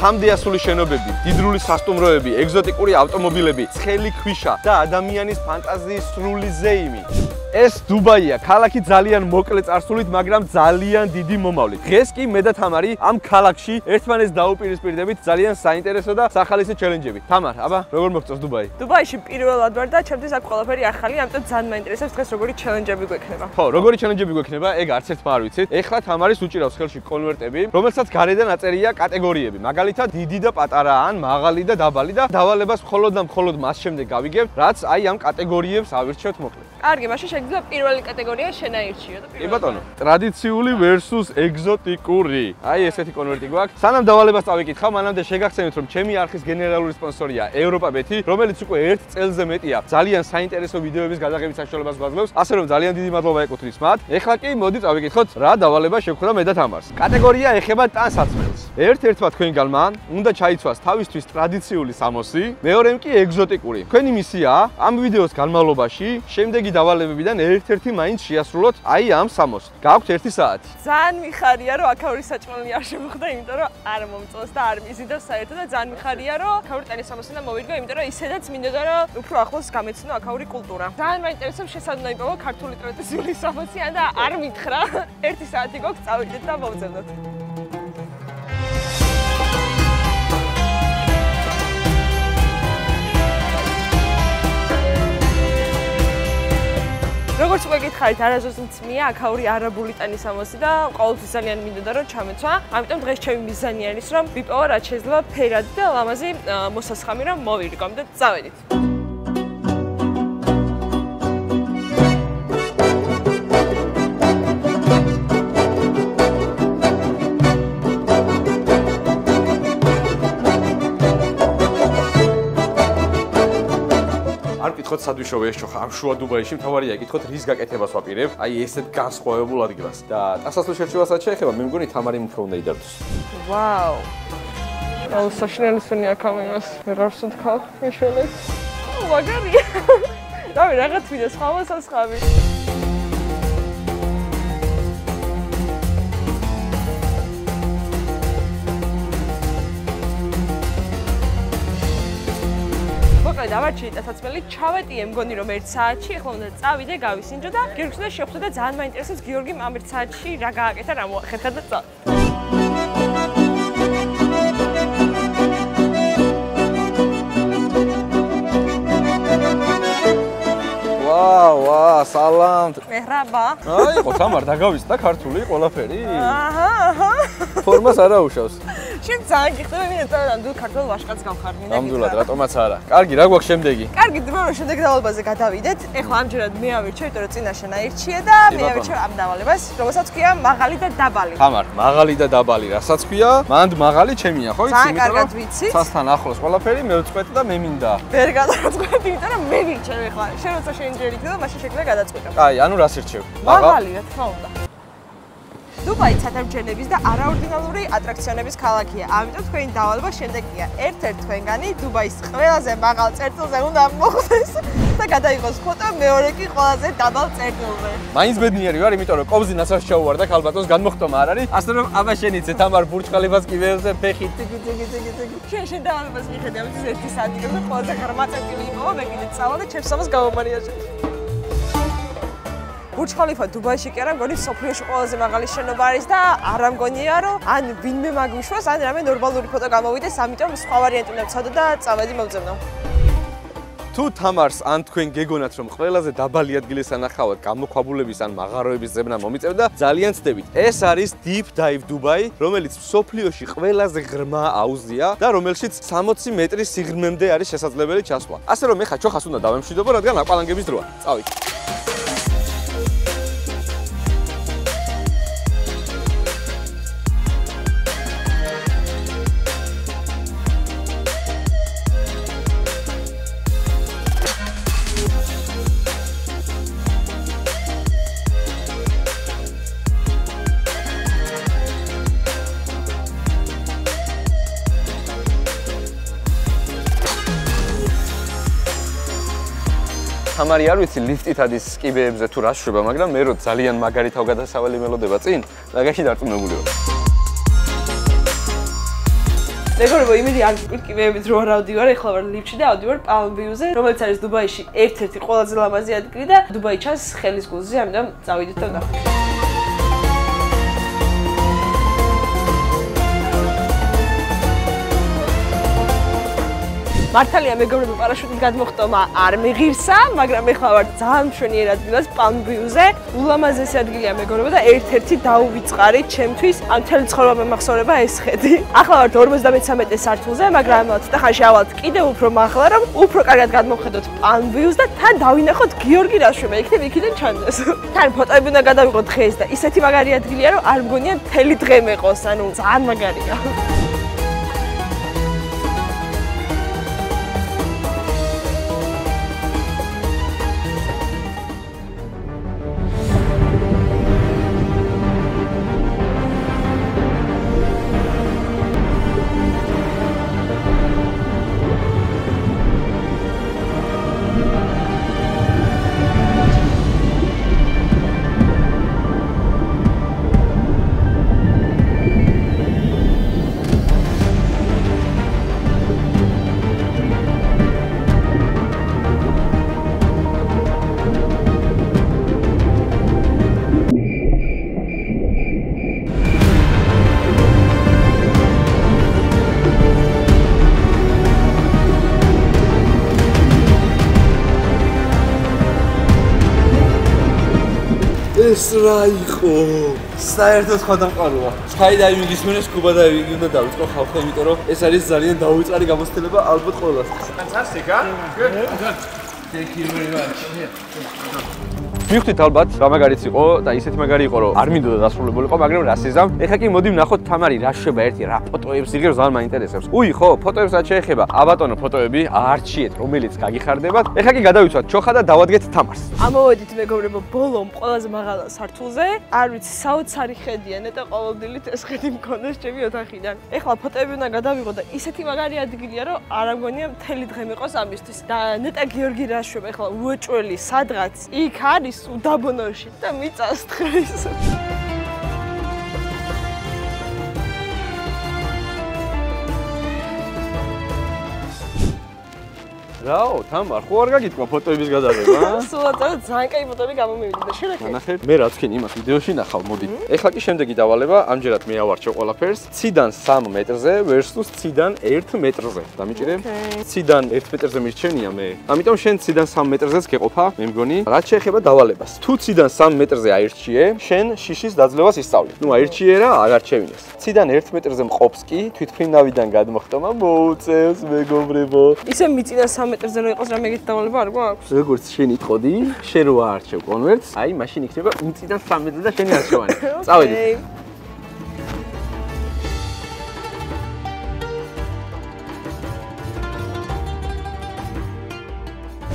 3D ასული შენობები, დიდრული სასტუმროები, ეგზოტიკური ავტომობილები, ცხელი ქვიშა და ადამიანის ფანტაზიის სრული ზეიმი. ეს დუბაია, ქალაქი ძალიან მოკლე წარსულით, მაგრამ ძალიან დიდი მომავლით. დღეს კი მე და თამარი ამ ქალაქში ერთმანეთს დაუპირისპირდებით ძალიან საინტერესო და სახალისო ჩელენჯებით. თამარ, აბა, როგორ მოგწონს დუბაი? დუბაიში პირველად ვარ და ჩემთვის აქ ყველაფერი ახალი, ამიტომ ძალიან მაინტერესებს დღეს როგორი ჩელენჯები გვექნება. ხო, როგორი ჩელენჯები გვექნება, ეგ არც ერთმა არ ვიცით. ეხლა თამარის უჭირავს ხელში კონვერტები, რომელსაც გარედან აწერია კატეგორიები. მაგალითად, დიდი და პატარა ან მაღალი და დაბალი და დავალებას მხოლოდ და მხოლოდ მას შემდეგ გავიგებ, რაც აი ამ კატეგორიებს ავირჩევთ მოკლედ. კარგი, მაშინ შეგიძლია პირველი კატეგორია შენ აირჩიო და კი ბატონო, ტრადიციული versus ეგზოტიკური. აი ესეთი კონვერტი გვაქვს. სანამ დავალებას წავიკითხავ, მანამდე შეგახსენებთ, რომ ჩემი არხის გენერალური სპონსორია ევროპაბეთი, რომელიც უკვე 1 წელზე მეტია ძალიან საინტერესო ვიდეოების გადაღების საშუალებას გვაძლევს, ასე რომ ძალიან დიდი მადლობა ეკუთვნის მათ. ეხლა კი მოდი წავიკითხოთ, რა დავალება შეგვხვდა მე და თამარს. კატეგორია ეხება ტანსაცმელს. ერთ-ერთმა თქვენგანმა უნდა ჩაიცვას თავისთვის ტრადიციული სამოსი, მეორემ კი ეგზოტიკური. თქვენი მისიაა ამ ვიდეოს განმავლობაში შემდეგი დავალებებიდან ერთ-ერთი მაინც შეასრულოთ აი ამ სამოსს. გაქვთ 1 საათი. ძალიან მიხარია, რომ აქაური საჭმელი არ შემოხდა, იმიტომ რომ არ მომწონს და არ მიზიდავს საერთოდ და ძალიან მიხარია, რომ აქაური ტანის სამოსიდან მოვიდგო, იმიტომ რომ ისედაც მინდოდა რომ უფრო ახლოს გამეცნო აქაური კულტურა. ძალიან მაინტერესებს შესაძლოა იპოვო ქართული ტრადიციული სამოსი და არ მითხრა. 1 საათი გვაქვს, წავიდეთ და მოვძებნოთ. როგორც უკვე გითხარით, არასდროს მწმია აქაური არაბული ტანის სამოსი და ყოველთვის ძალიან მინდოდა რომ ჩამეცვა. ამიტომ დღეს ჩემი მიზანი არის რომ ვიპოვო რაც შეიძლება ფერადი და ლამაზი მოსასხამი რომ მოვირგო და წავედით. კითხოთ სადვიშოვე ეს ჩოხა ამ შუა დუბაიში მთავარია კითხოთ რის გაკეთებას ვაპირებ აი ესეთ განსხვავებულ ადგილას და დასასრულ შერჩევასაც შეეხება მე მგონი თამარი უფრო უნდა იდარდოს ვაუ აუ საშინელისუნია კამერას ვეღარ ვსუნთქავ მეშველეთ მაგარია რავი რაღაც ვიდეო სხვავასასხავი დავარჩი ტანსაცმელი ჩავეტიე მგონი რომ 1 საათში ახლა უნდა წავიდე გავისინჯო და გირგზდა შეხვდა და ძალიან მაინტერესებს გიორგიმ ამ 1 საათში რა გააკეთა რა მოახერხა და წავ ვა სალამ მეჰრაბა აი ხო თამარ დაგავისდა ქართული ყველაფერი აჰა ფორმას არა უშავს შენ ძალიან გიხდება მინდა ნამდვილ ქართულ ვაშკაც გავხარ მინდა ნამდვილად რატომაც არა კარგი რა გვაქვს შემდეგი კარგი დრო შემდეგ დავალებაზე გადავიდეთ ეხლა ამჯერად მე ავირჩევ იმიტომ რომ წინა შენ აირჩიე და მე ავირჩევ ამ დავალებას რომელსაც ქვია მაღალი და დაბალი თამარ მაღალი და დაბალი რასაც ქვია მანდ მაღალი ჩემია ხო იცი ძალიან კარგად ვიცი სასთან ახლოს ყველაფერი მე ვწყვეტ და მე მინდა ვერ გადავწყვეტ იმიტომ რომ მე ვირჩევ ეხლა შენ როცა შეინჯერითი და მაშინ შეგვიძლია გადაწყვეტო აი ანუ რას ირჩევ მაღალი რა თქმა უნდა დუბაი ცათამბჯენების და არაორდინალური ატრაქციონების ქალაქია. ამიტომ თქვენი დავალება შემდეგია. ერთ-ერთ თქვენგანი დუბაის ყველაზე მაღალ წერტილზე უნდა მოხვდეს და გადაიღოს ფოტო, მეორე კი ყველაზე დაბალ წერტილზე. მაინც ბედნიერი ვარ, იმიტომ რომ კობზინას არ ჩაუვარდა ქალბატონს განმოხტომა არ არის. ასე რომ აბა შენ იცი თამარ ბურჯ ხალიფას კიბეებზე ფეხი ტიკი ტიკი ტიკი ტიკი. შენ დავალებას მიხედავ ის 1 საათი და ყველაზე ღრმა წერტილი იყო, მე კიდე წავალ და ჩემს სამას გავამარიაშე. ბურჯ ხალიფა დუბაიში კი არა მგონი სოფლიოში ყველაზე მაღალი შენობა არის და არ ამგონია რომ ან ვინმე მაგუშვას ან რამე ნორმალური ფოტო გამოვიდეს ამიტომ სხვა ვარიანტი უნდა ვცადო და წავედი მოვძებნო თუ თამარს ან თქვენ გეგონათ რომ ყველაზე დაბალი ადგილის ანახავად გამოქვაბულების ან მაღაროების ზებნა მომიწევდა ძალიან ცდებით ეს არის Deep Dive Dubai რომელიც სოფლიოში ყველაზე ღრმა აუზია და რომელშიც 60 მეტრის სიღრმემდე არის შესაძლებელი ჩასვლა ასე რომ ეხა ჩოხას უნდა დავემშვიდობო რადგან აკვალანგების დროა წავიდე თამარი არ ვიცი ლიფტით ადის კიბეებზე თუ რა შვება, მაგრამ მე რო ძალიან მაგარი თავგადასავალი მელოდება წინ, მაგაში დარწმუნებული ვარ. მეგობრებო, იმედი არ გიკვირკივებით რომ არ ავდივარ, ეხლა ვარ ლიფტში და ავდივარ Palm View-ზე, რომელიც არის დუბაიში ერთ-ერთი ყველაზე ლამაზი ადგილი და დუბაი ჩანს ხელის გულზე, ამიტომ წავიდეთ და ნახოთ. მართალია მეგობრებო, პარაშუტით გადმოხტომა არ მიღირსა, მაგრამ ეხლა ვარ ძალიან მშვენიერ ადგილას Palm View-ზე. ულამაზესი ადგილია მეგობრებო და ერთ-ერთი დაუვიწყარი ჩემთვის, ამ მთელი ცხოვრება მემახსოვრება ეს ხედი. ახლა ვარ 53 სართულზე, მაგრამ ცოტახანში ავალთ კიდევ უფრო მაღლა, რომ უფრო კარგად გადმოვხედოთ Palm View-ს და თან დავინახოთ გიორგი რაშუმა, იქნებ იქიდან ჩანდეს. თან ფოტოები უნდა გადავიღოთ დღეს და ისეთი მაგარი ადგილია, რომ არ მგონია მთელი დღე მეყოს, ანუ ძალიან მაგარია. ეს რა იყო? საერთოდ ხოდამყაროა. Skydiving-ის მერე scuba diving-ი უნდა დავიწყო ხალხო, იმიტომ რომ ეს არის ძალიან დაუვიწყარი გამოცდილება ალბათ ყველას. Fantastic, huh? Good. Thank you very much. მივხვდით ალბათ, რა მაგარიც იყო და ისეთი მაგარი იყო, რომ არ მინდოდა დასრულებულიყო, მაგრამ რა სიზამ. ეხლა კი მოდი ვნახოთ თამარი რა შეება ერთი, რა ფოტოებს იღებს, ძალიან მაინტერესებს. უი, ხო, ფოტოებს რაც შეეხება, აბატონო ფოტოები არჩიეთ, რომელიც გაგიხარდებათ. ეხლა კი გადავიცვათ ჩოხა და დავადგეთ თამარს. ამოვედით მეგობრებო, ბოლომ ყველაზე მაღალ სართულზე. არ ვიცი, საოცარი ხედია, ნეტა ყოველდღიურად ეს ხედი მქონდეს ჩემი ოთახიდან. ეხლა ფოტოები უნდა გადავიღო და ისეთი მაგარი ადგილია, რომ არ ამგონია მთელი დღე მეყოს ამისთვის. და ნეტა გიორგი რაშუმა, ეხლა უეჭველი სადღაც იქ არის უდაბნოში და მიწას თხრის. რაო, თამარ, ხო არ გაგიტყვა ფოტოების გადაღება? სულაც ძალიან კაი ფოტოები გამომივიდა და შენახე. ნახე, მე რა თქვენ იმას ვიდეოში ნახავ, მოდი. ეხლა კი შემდეგი დავალება, ამჯერად მე ავარჩევ ყველაფერს. ციდან 3 მეტრზე versus ციდან 1 მეტრზე. დამიჭირე? ციდან 1 მეტრზე მირჩენია მე. ამიტომ შენ ციდან 3 მეტრზეც გეყოფა, მე მგონი. რაც შეეხება დავალებას. თუ ციდან 3 მეტრზე აირჩიე, შენ შიშის დაძლევას ისწავლი. ნუ აირჩიე რა, აღარ შევინეს. ციდან 1 მეტრზე მყოფს კი თვითმფრინავიდან გადმოხტომა მოუწევს მეგობრებო. ისე მიწიდან 3 მეტრზე რო იყოს რამე ეგეთი დავალება არ გვაქვს? როგორც შენ იტყოდი, შენ რო აარჩევ კონვერტს, აი მაშინ იქნება მიწიდან 3 მეტრზე და შენი არჩევანი. წავედით.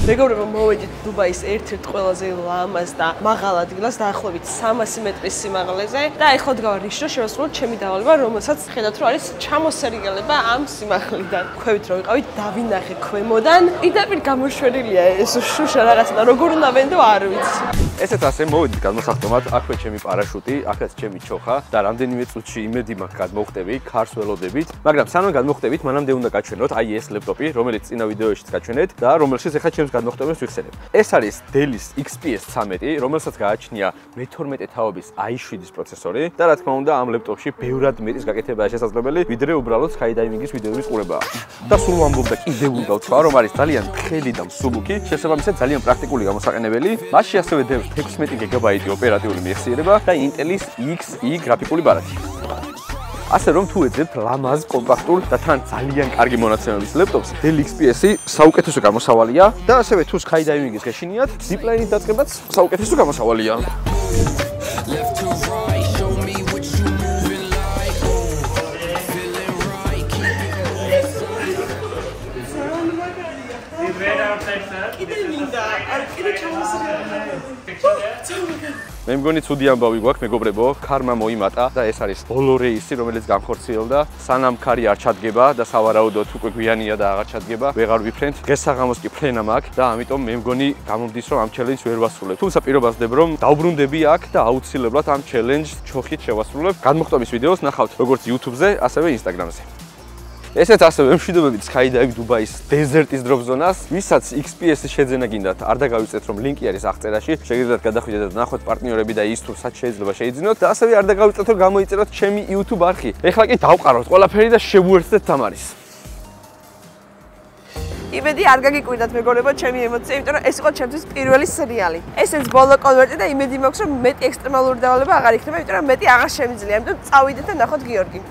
მეგობრებო, მოვედით დუბაის ერთ-ერთ ყველაზე ლამაზ და მაღალ ადგილას, დაახლოებით 300 მეტრის სიმაღლეზე და ეხლა დგავარ რიშ, რომ შევასრულოთ ჩემი დავალება, რომელსაც ხედავთ, რომ არის ჩამოსერიგელება ამ სიმაღლიდან. ქვევით რო ვიყავით, დავინახე ქვემოდან. პირდაპირ გამოშვერილია ეს შუშა რაღაცა და როგორ უნდა ვენდო არ ვიცი. ესეც ასე მოვედით გადმოსახტომად, აქვე ჩემი პარაშუტი, აქაც ჩემი ჩოხა და რამდენიმე წუთში იმედი მაქვს გადმოვხტები, ქარს ველოდებით, მაგრამ სანამ გადმოვხტებით, მანამდე უნდა გაჩვენოთ აი ეს ლეპტოპი, რომელიც წინა ვიდეოშიც გაჩვენეთ და რომელშიც ეხლა ჩემს გადმოხტებას ვიხსენებ. ეს არის Dell-ის XPS 13, რომელსაც გააჩნია მე-12 თაობის i7-ის პროცესორი და რა თქმა უნდა, ამ ლეპტოპში ბევრად მეტის გაკეთებაა შესაძლებელი, ვიდრე უბრალოდ Skydiving-ის ვიდეოების ყურებაა. და სულ ვამბობ და კიდევ უნდა ვთქვა, რომ არის ძალიან თხელი და მსუბუქი, შესაბამისად ძალიან პრაქტიკული გამოსაყენებელი. მასში ასევე დევს 16 გიგაბაიტი ოპერატიული მეხსიერება და Intel-ის Xe გრაფიკული ბარათი. ასე რომ თუ ეძებთ ლამაზ, კომპაქტურ და თან ძალიან კარგი მონაცემების ლეპტოპს, Dell XPS-ი საუკეთესო გამოსავალია და ასევე თუ Skydiving-ის გეშინიათ, Zipline-ის დაწყებაც საუკეთესო გამოსავალია. მე მგონი ცუდი ამბავი გვაქვს მეგობრებო, ქარმა მოიმატა და ეს არის ბოლო რეისი, რომელიც გამხორციელდა. სანამ ქარი არ ჩადგება და სავარაუდოდ უკვე გვიანია და აღარ ჩადგება, ვეღარ ვიფრენთ. დღესაღამოს კი ფრენა მაქვს და ამიტომ მე მგონი გამომდის, რომ ამ ჩელენჯს ვერ ვასრულებ. თუმცა პირობას ვდებ, რომ დავბრუნდები აქ და აუცილებლად ამ ჩელენჯს ჩოხით შევასრულებ. გადმოხტომის ვიდეოს ნახავთ როგორც YouTube-ზე, ასევე Instagram-ზე. ესეც ასევე მშვიდობებით Skydive Dubai-ის დეზერტის დროპ ზონას, ვისაც XPS-ის შეძენა გინდათ, არ დაგავიწყეთ რომ ლინკი არის აღწერაში, შეგიძლიათ გადახვიდეთ და ნახოთ პარტნიორები და ის თუ სად შეიძლება შეიძინოთ და ასევე არ დაგავიწყეთ რომ გამოიწეროთ ჩემი YouTube არხი. ეხლა კი დავყაროთ ყველაფერი და შევუერთდეთ თამარის. იმედი არ გაგიკვირდათ მეგობრებო ჩემი ემოცია, იმიტომ რომ ეს იყო ჩემთვის პირველი სერიალი. ესეც ბოლო კონვერტი და იმედი მაქვს რომ მეტი ექსტრემალური დავალება აღარ იქნება, იმიტომ რომ მეტი აღარ შემიძლია, ამიტომ წავიდეთ და ნახოთ გიორგი.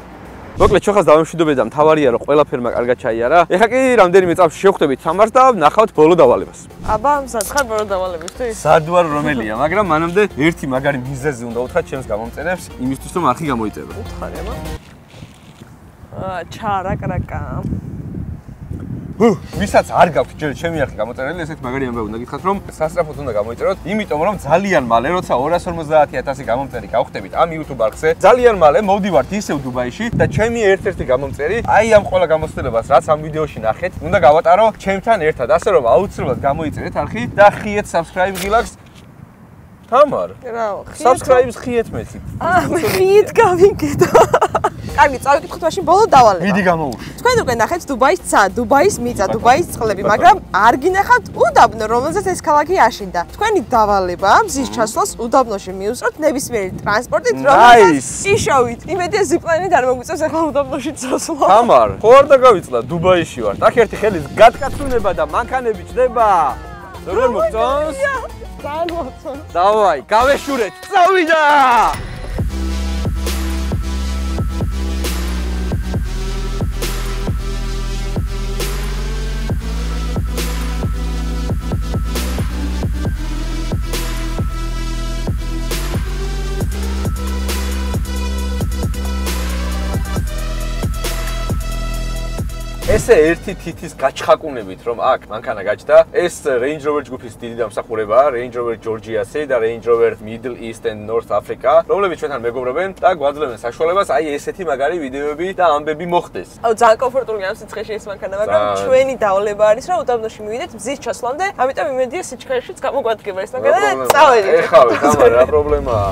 მოკლედ ჩვენს დავამშვიდობეთ და მთავარია რომ ყველაფერმა კარგად ჩაიარა. ეხლა კი რამდენიმე წამში შევხვდებით თამარს და ნახავთ ბოლო დავალებას. აბა, მზადხარ ბოლო დავალებისთვის? სადვარ რომელია, მაგრამ მანამდე ერთი მაგარი მიზეზი უნდა უთხრათ ჩემს გამომწერებს, იმისთვის რომ არხი გამოიწერო. უთხარი აბა. ჩარაკრაკა. ვისაც არ გაქვთ ჯერ ჩემი არხი გამოწერილი, ესეთ მაგარი ამბავი უნდა გითხრათ რომ სასწრაფოდ უნდა გამოიწეროთ, იმიტომ რომ ძალიან მალე როცა 250,000 გამომწერი გავხდებით ამ YouTube არხზე, ძალიან მალე მოვდივართ ისევ დუბაიში და ჩემი ერთ-ერთი გამომწერი, აი ამ ყველა გამოცდილებას რაც ამ ვიდეოში ნახეთ, უნდა გავატარო ჩემთან ერთად, ასე რომ აუცილებლად გამოიწერეთ არხი და ხიეთ subscribe ღილაკს. თამარ. რა, subscribe-ს ხიეთ მეცი. ხიეთ გავიგედო. კარგი, წავიკითხოთ მაშინ ბოლო დავალება. მიდი გამოუშვი. თქვენ უკვე ნახეთ დუბაის ცა, დუბაის მიწა, დუბაის წყლები, მაგრამ არ გინახავთ უდაბნო, რომელზეც ეს ქალაქი აშენდა. თქვენი დავალება მზის ჩასვლას უდაბნოში მიუსწროთ ნებისმიერი ტრანსპორტით, რომელზეც იშოვით. იმედია ზიპლაინით არ მოგვიწევს ახლა უდაბნოში წასვლა. თამარ, ხო არ დაგავიწყდა დუბაიში ვარ. აქ ერთი ხელის გატკაცუნება და მანქანები ჩდება. როგორ მოგწონს? გამოგწონს. დავაი, გავეშურეთ. წავიდა! ესე ერთი თითის გაჩხაკუნებით რომ აქ მანქანა გაჩნდა, ეს Range Rover ჯგუფის დიდი დამსახურებაა, Range Rover Georgia-C და Range Rover Middle East and North Africa, რომლებიც ჩვენთან მეგობრობენ და გვაძლევენ საშუალებას აი ესეთი მაგარი ვიდეოები და ამბები მოხდეს. აუ ძალიან კომფორტულია ამ სიცხეში ეს მანქანა, მაგრამ ჩვენი დავალება არის რომ უდაბნოში მივიდეთ მზის ჩასვლამდე, ამიტომ იმედია სიჩქარეშიც გამოგვადგება ეს მანქანა და წავედით. ეხავე, თამარ, რა პრობლემაა?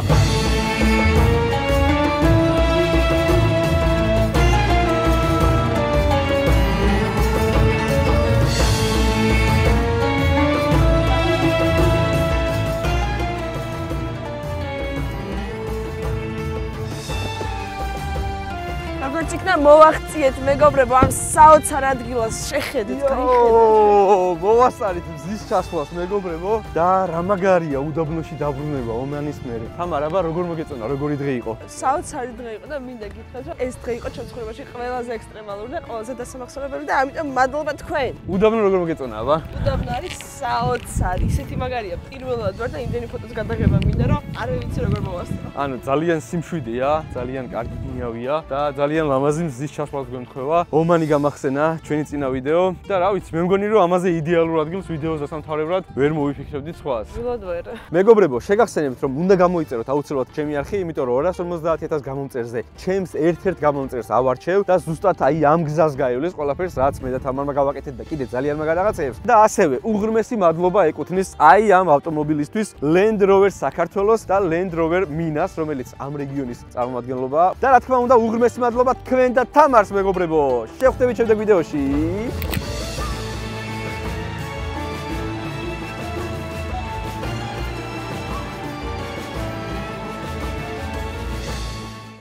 იქნა მოვახციეთ მეგობრებო ამ საოცარ ადგილას შეხედეთ გაიხედეთ. მოვასწარით მზის ჩასვლას მეგობრებო და რა მაგარია უდაბნოში დაბრუნება ომანის მერე. თამარ, აბა როგორ მოგეწონა, როგორი დღე იყო? საოცარი დღე იყო და მინდა გითხრათ რომ ეს დღე იყო ჩემს ცხოვრებაში ყველაზე ექსტრემალური და ყველაზე დასამახსოვრებელი და ამიტომ მადლობა თქვენ. უდაბნო როგორ მოგეწონა, აბა? უდაბნო არის საოცარი, ისეთი მაგარია. პირველად ვარ და იმდენი ფოტოს გადაღება მინდა რომ არ ვიცი როგორ მოვასწრო. ანუ ძალიან სიმშვიდეა, ძალიან კარგი გინიავია და ძალიან ლამაზი მზის ჩასვლას გვემთხვევა. ომანი გამახსენა ჩვენი წინა ვიდეო და რა ვიცი, მე მგონი რომ ამაზე იდეალურ ადგილს ვიდეოს დასამთავრებლად ვერ მოვიფიქრებდით სხვას. ვილოდ ვერ. მეგობრებო, შეგახსენებთ რომ უნდა გამოიწეროთ აუცილებლად ჩემი არხი, იმიტომ რომ 250,000 გამომწერზე ჩემს ერთ-ერთ გამომწერს ავარჩევ და ზუსტად აი ამ გზას გაივლის ყველაფერს, რაც მე და თამარმა გავაკეთეთ და კიდე ძალიან მაგარ რაღაცებს. და ასევე უღრმესი მადლობა ეკუთვნის აი ამ ავტომობილისთვის Land Rover საქართველოს და Land Rover Minas, რომელიც ამ რეგიონის წარმომადგენლობაა. და რა თქმა უნდა, უღრმესი მადლობა თქვენ და თამარს მეგობრებო. შევხვდებით შემდეგ ვიდეოში.